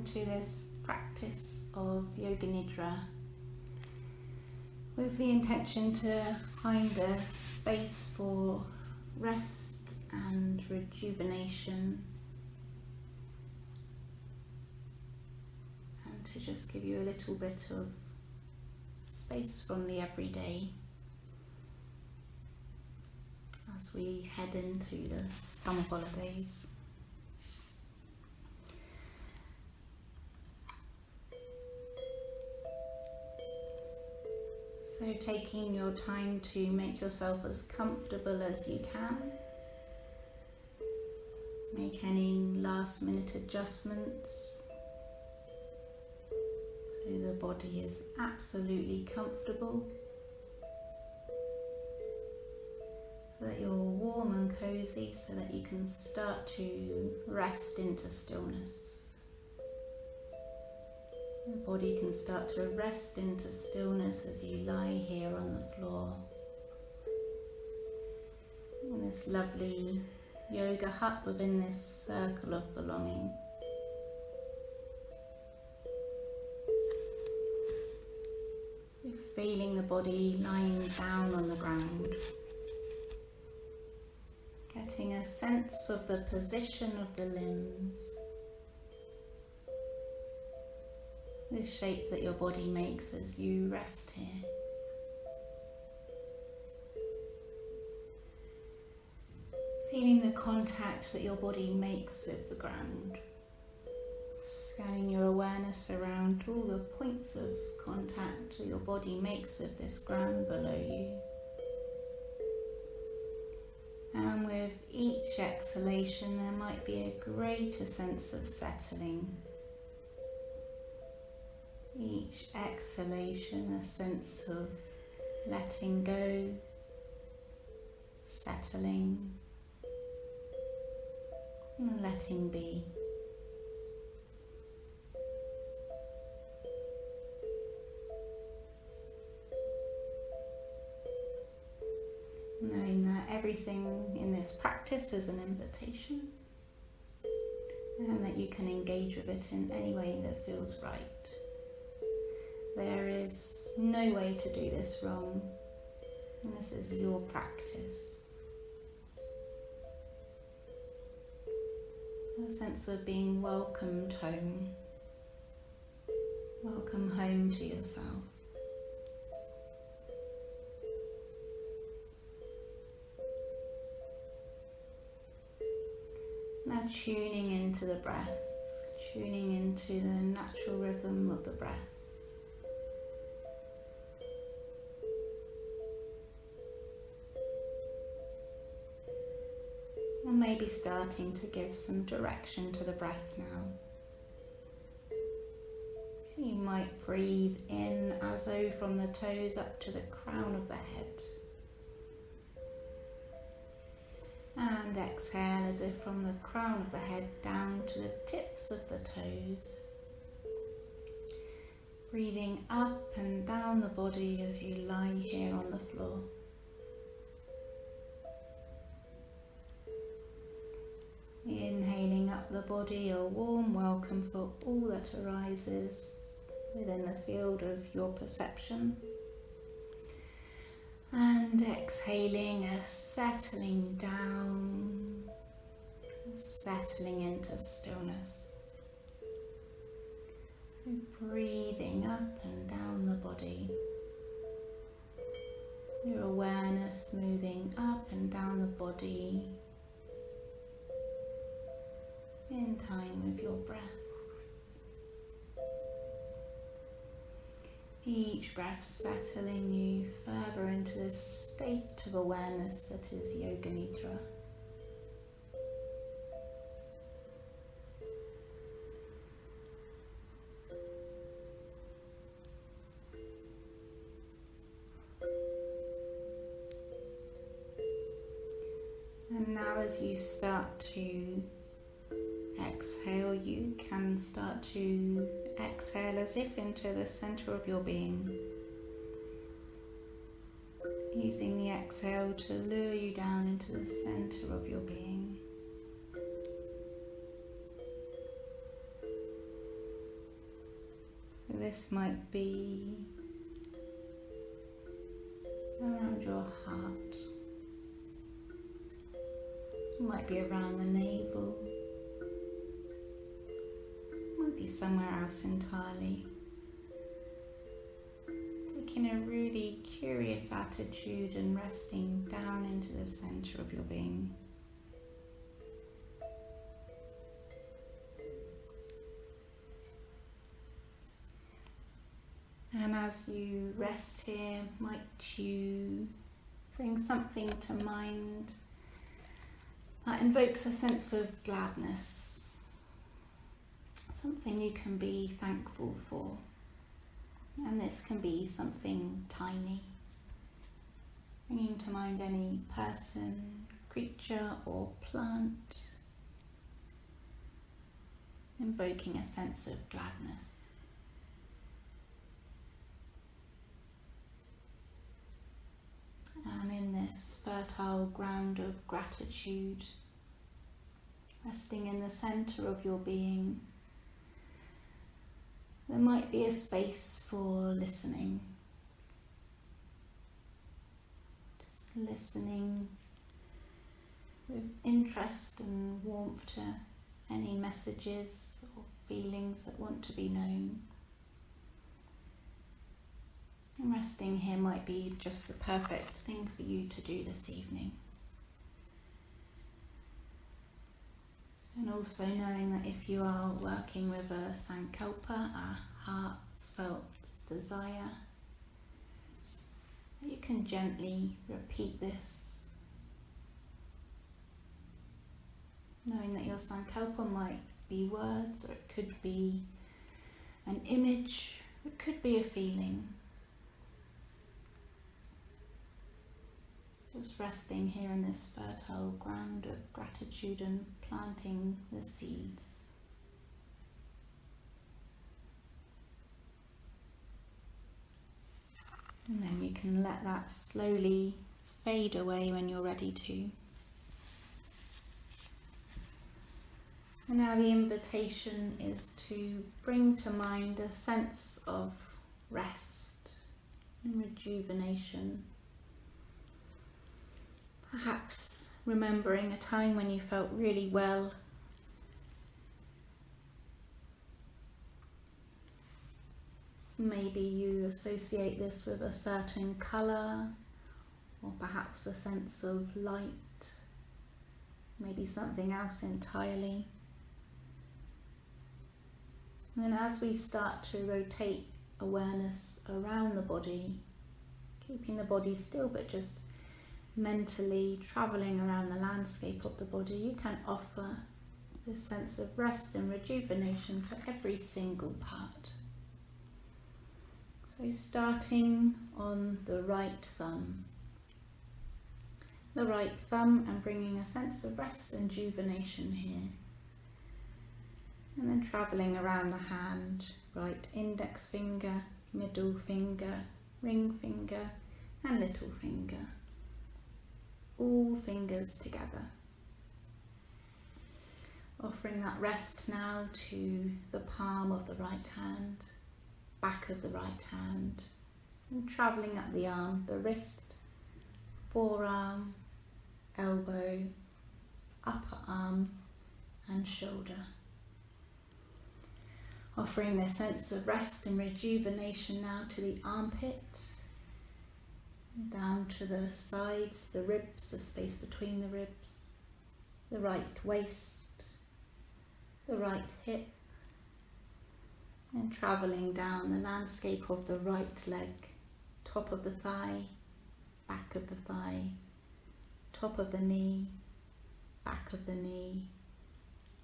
come to this practice of Yoga Nidra with the intention to find a space for rest and rejuvenation, and to just give you a little bit of space from the everyday as we head into the summer holidays. So taking your time to make yourself as comfortable as you can. Make any last minute adjustments so the body is absolutely comfortable, so that you're warm and cozy, so that you can start to rest into stillness. The body can start to rest into stillness as you lie here on the floor in this lovely yoga hut within this circle of belonging. You're feeling the body lying down on the ground, getting a sense of the position of the limbs, the shape that your body makes as you rest here. Feeling the contact that your body makes with the ground. Scanning your awareness around all the points of contact that your body makes with this ground below you. And with each exhalation, there might be a greater sense of settling. Each exhalation, a sense of letting go, settling, and letting be. Knowing that everything in this practice is an invitation, and that you can engage with it in any way that feels right. There is no way to do this wrong, and this is your practice. A sense of being welcomed home. Welcome home to yourself. Now tuning into the breath, tuning into the natural rhythm of the breath. And maybe starting to give some direction to the breath now. So you might breathe in as though from the toes up to the crown of the head. And exhale as if from the crown of the head down to the tips of the toes. Breathing up and down the body as you lie here on the floor. Inhaling up the body, a warm welcome for all that arises within the field of your perception. And exhaling, a settling down, settling into stillness. Breathing up and down the body. Your awareness moving up and down the body in time with your breath. Each breath settling you further into this state of awareness that is Yoga Nidra. And now as you start to exhale, you can start to exhale as if into the center of your being. Using the exhale to lure you down into the center of your being. This might be around your heart. It might be around the navel. It might be somewhere else entirely. Taking a really curious attitude and resting down into the center of your being. And as you rest here, might you bring something to mind that invokes a sense of gladness, something you can be thankful for. And this can be something tiny, bringing to mind any person, creature or plant, invoking a sense of gladness. And in this fertile ground of gratitude, resting in the center of your being, there might be a space for listening. Just listening with interest and warmth to any messages or feelings that want to be known. And resting here might be just the perfect thing for you to do this evening. And also knowing that if you are working with a sankalpa, a heartfelt desire, you can gently repeat this, knowing that your sankalpa might be words, or it could be an image, it could be a feeling. Just resting here in this fertile ground of gratitude and planting the seeds. And then you can let that slowly fade away when you're ready to. And now the invitation is to bring to mind a sense of rest and rejuvenation. Perhaps remembering a time when you felt really well. Maybe you associate this with a certain colour, or perhaps a sense of light, maybe something else entirely. And then as we start to rotate awareness around the body, keeping the body still but just mentally travelling around the landscape of the body, you can offer this sense of rest and rejuvenation to every single part. So starting on the right thumb and bringing a sense of rest and rejuvenation here. And then travelling around the hand, right index finger, middle finger, ring finger and little finger. All fingers together. Offering that rest now to the palm of the right hand, back of the right hand, and travelling up the arm, the wrist, forearm, elbow, upper arm and shoulder. Offering this sense of rest and rejuvenation now to the armpit, down to the sides, the ribs, the space between the ribs, the right waist, the right hip, and travelling down the landscape of the right leg, top of the thigh, back of the thigh, top of the knee, back of the knee,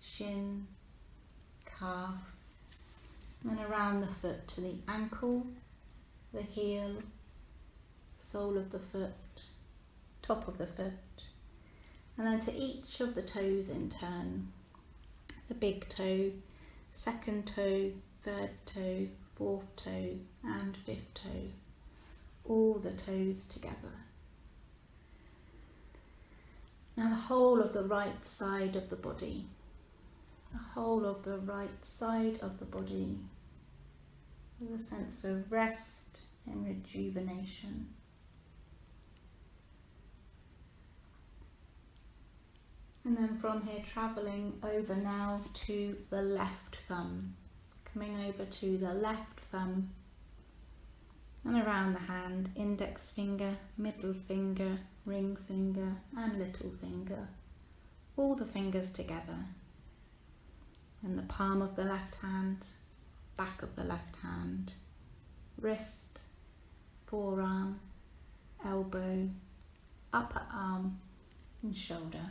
shin, calf, and around the foot to the ankle, the heel, sole of the foot, top of the foot, and then to each of the toes in turn. The big toe, second toe, third toe, fourth toe and fifth toe. All the toes together. Now the whole of the right side of the body. The whole of the right side of the body. with a sense of rest and rejuvenation. And then from here, travelling over now to the left thumb, coming over to the left thumb and around the hand, index finger, middle finger, ring finger and little finger, all the fingers together. And the palm of the left hand, back of the left hand, wrist, forearm, elbow, upper arm and shoulder.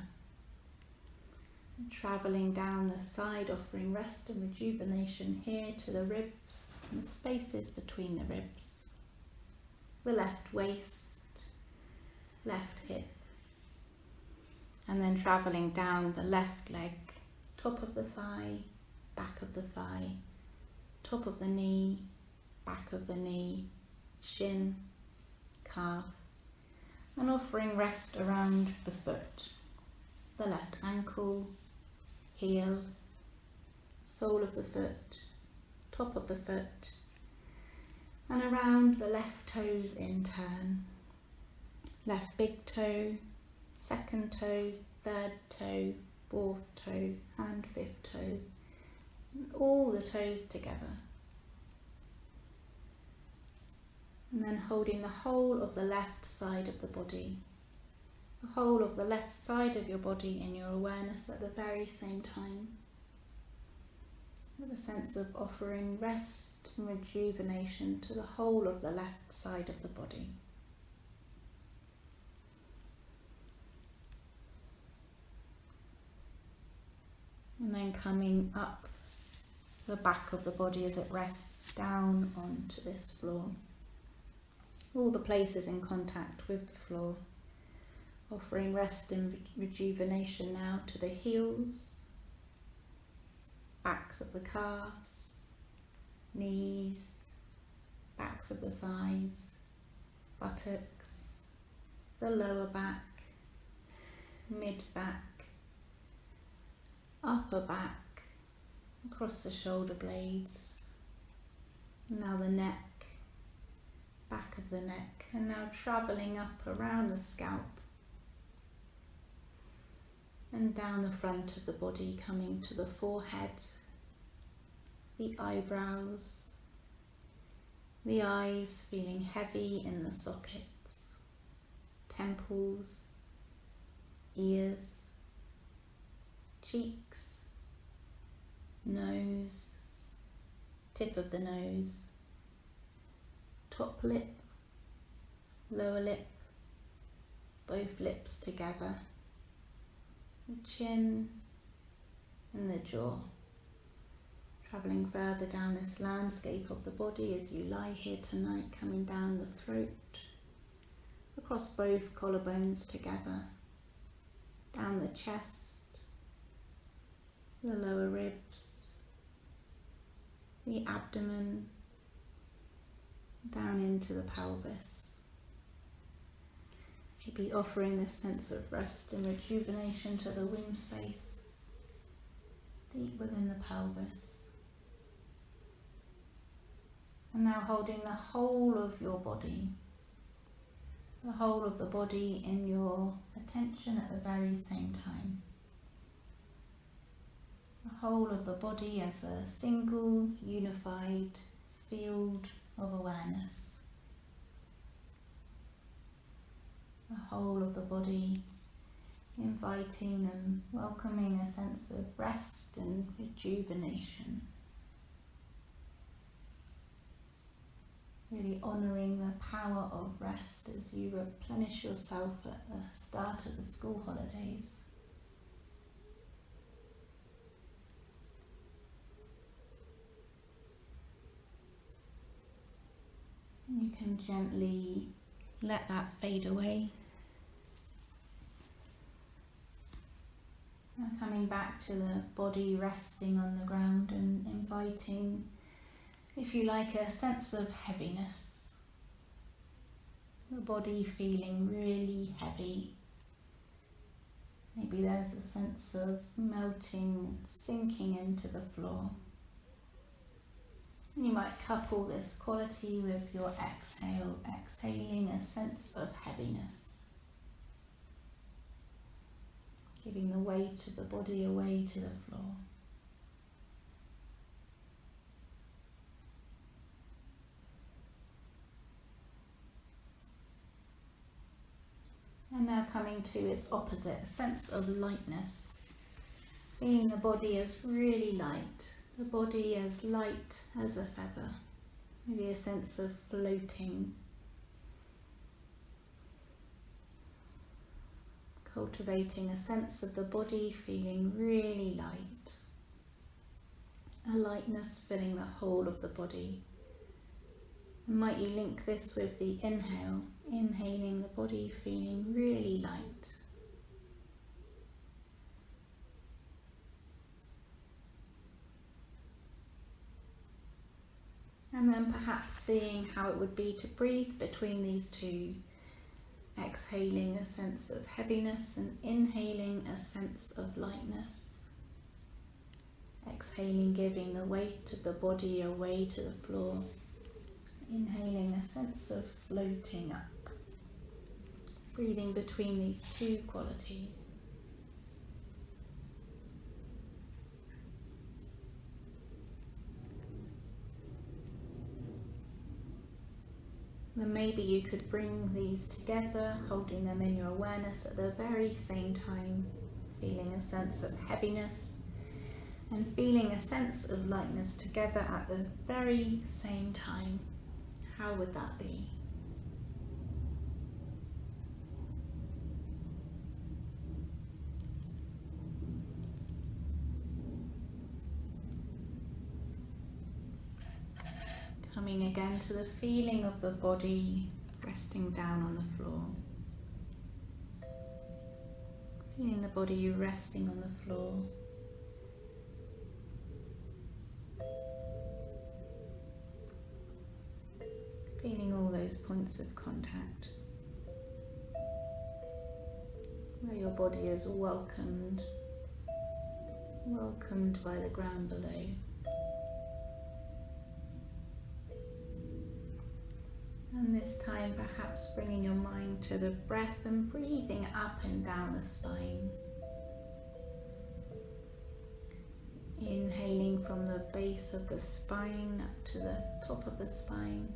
And travelling down the side, offering rest and rejuvenation here to the ribs and the spaces between the ribs. The left waist, left hip. And then travelling down the left leg, top of the thigh, back of the thigh, top of the knee, back of the knee, shin, calf, and offering rest around the foot, the left ankle, heel, sole of the foot, top of the foot, and around the left toes in turn. Left big toe, second toe, third toe, fourth toe and fifth toe, and all the toes together. And then holding the whole of the left side of the body, the whole of the left side of your body in your awareness at the very same time, with a sense of offering rest and rejuvenation to the whole of the left side of the body. And then coming up the back of the body as it rests down onto this floor. All the places in contact with the floor. Offering rest and rejuvenation now to the heels, backs of the calves, knees, backs of the thighs, buttocks, the lower back, mid-back, upper back, across the shoulder blades, now the neck, back of the neck, and now travelling up around the scalp and down the front of the body, coming to the forehead, the eyebrows, the eyes feeling heavy in the sockets, temples, ears, cheeks, nose, tip of the nose, top lip, lower lip, both lips together, the chin and the jaw. Travelling further down this landscape of the body as you lie here tonight, coming down the throat, across both collarbones together, down the chest, the lower ribs, the abdomen, down into the pelvis. Maybe offering this sense of rest and rejuvenation to the womb space, deep within the pelvis. And now holding the whole of your body, the whole of the body in your attention at the very same time. The whole of the body as a single, unified field of awareness. The whole of the body inviting and welcoming a sense of rest and rejuvenation. Really honouring the power of rest as you replenish yourself at the start of the school holidays. You can gently let that fade away. Now coming back to the body resting on the ground and inviting, if you like, a sense of heaviness. The body feeling really heavy. Maybe there's a sense of melting, sinking into the floor. You might couple this quality with your exhale, exhaling a sense of heaviness, giving the weight of the body away to the floor. And now coming to its opposite, a sense of lightness, feeling the body as really light. The body as light as a feather, maybe a sense of floating. Cultivating a sense of the body feeling really light. A lightness filling the whole of the body. And might you link this with the inhale, inhaling the body feeling really light. And then perhaps seeing how it would be to breathe between these two, exhaling a sense of heaviness and inhaling a sense of lightness. Exhaling, giving the weight of the body away to the floor. Inhaling a sense of floating up. Breathing between these two qualities. Then maybe you could bring these together, holding them in your awareness at the very same time, feeling a sense of heaviness and feeling a sense of lightness together at the very same time. How would that be? Coming again to the feeling of the body resting down on the floor. Feeling the body resting on the floor. Feeling all those points of contact. Where your body is welcomed by the ground below. And this time perhaps bringing your mind to the breath and breathing up and down the spine. Inhaling from the base of the spine up to the top of the spine.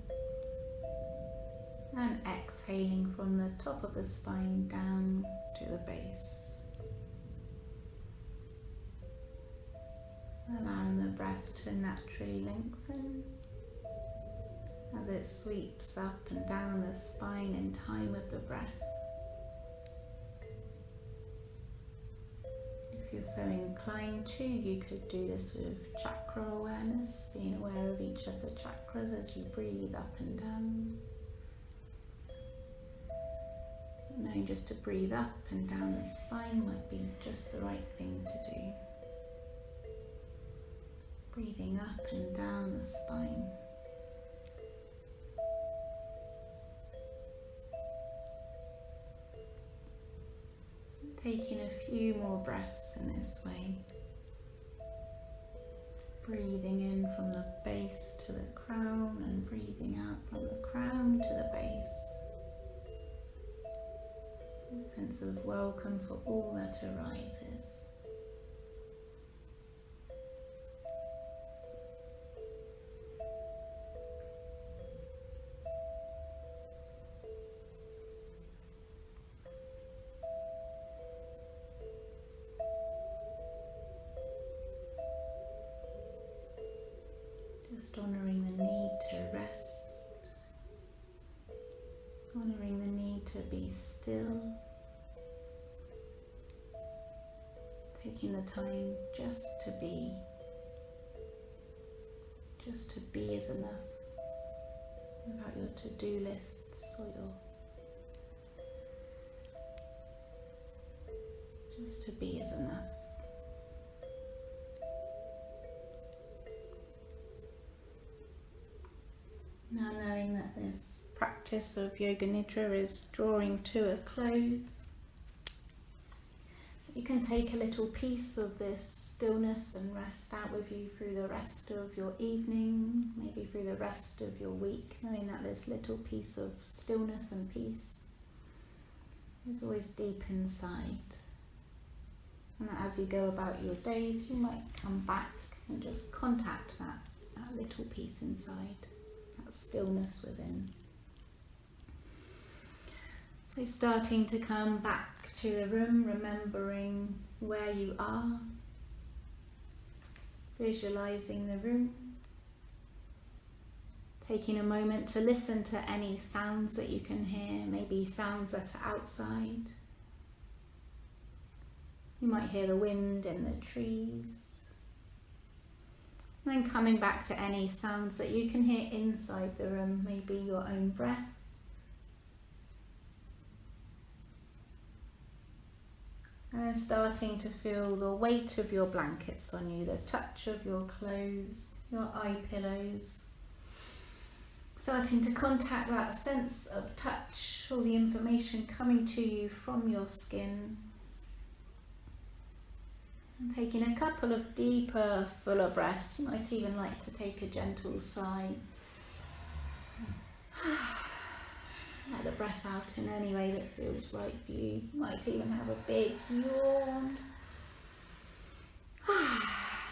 And exhaling from the top of the spine down to the base. Allowing the breath to naturally lengthen as it sweeps up and down the spine in time with the breath. If you're so inclined to, you could do this with chakra awareness, being aware of each of the chakras as you breathe up and down. Knowing just to breathe up and down the spine might be just the right thing to do. Breathing up and down the spine. Taking a few more breaths in this way. Breathing in from the base to the crown and breathing out from the crown to the base. A sense of welcome for all that arises. Just honouring the need to rest, honouring the need to be still, taking the time just to be is enough, without your to-do lists or just to be is enough. Now knowing that this practice of Yoga Nidra is drawing to a close, You can take a little piece of this stillness and rest out with you through the rest of your evening, maybe through the rest of your week, knowing that this little piece of stillness and peace is always deep inside. And that as you go about your days, you might come back and just contact that little piece inside, that stillness within. So starting to come back to the room, remembering where you are, visualizing the room, taking a moment to listen to any sounds that you can hear, maybe sounds that are outside. You might hear the wind in the trees. And then coming back to any sounds that you can hear inside the room, maybe your own breath. And then starting to feel the weight of your blankets on you, the touch of your clothes, your eye pillows. Starting to contact that sense of touch, all the information coming to you from your skin. And taking a couple of deeper, fuller breaths. You might even like to take a gentle sigh. Let the breath out in any way that feels right for you. You might even have a big yawn.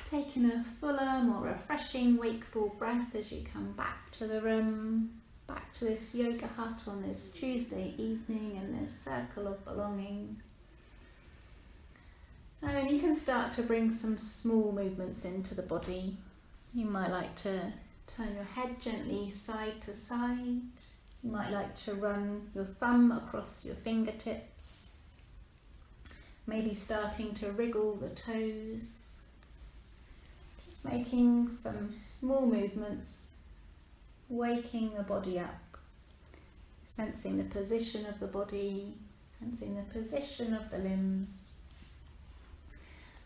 Taking a fuller, more refreshing, wakeful breath as you come back to the room, back to this yoga hut on this Tuesday evening in this circle of belonging. And then you can start to bring some small movements into the body. You might like to turn your head gently side to side. You might like to run your thumb across your fingertips. Maybe starting to wriggle the toes. Just making some small movements, waking the body up. Sensing the position of the body, sensing the position of the limbs.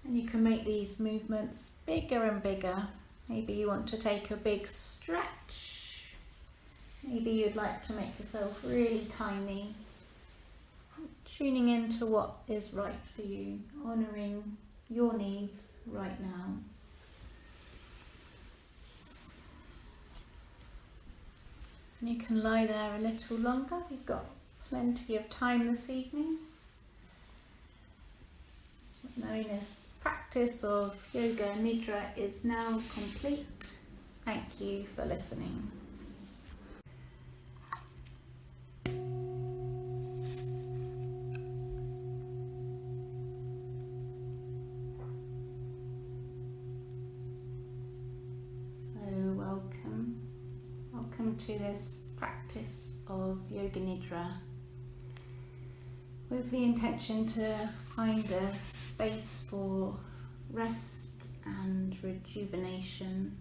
And you can make these movements bigger and bigger. Maybe you want to take a big stretch. Maybe you'd like to make yourself really tiny. Tuning into what is right for you, honouring your needs right now. And you can lie there a little longer. You've got plenty of time this evening. Knowing this practice of Yoga Nidra is now complete. Thank you for listening. So welcome to this practice of Yoga Nidra, with the intention to find a space for rest and rejuvenation,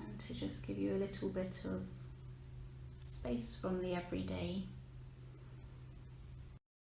and to just give you a little bit of space from the everyday.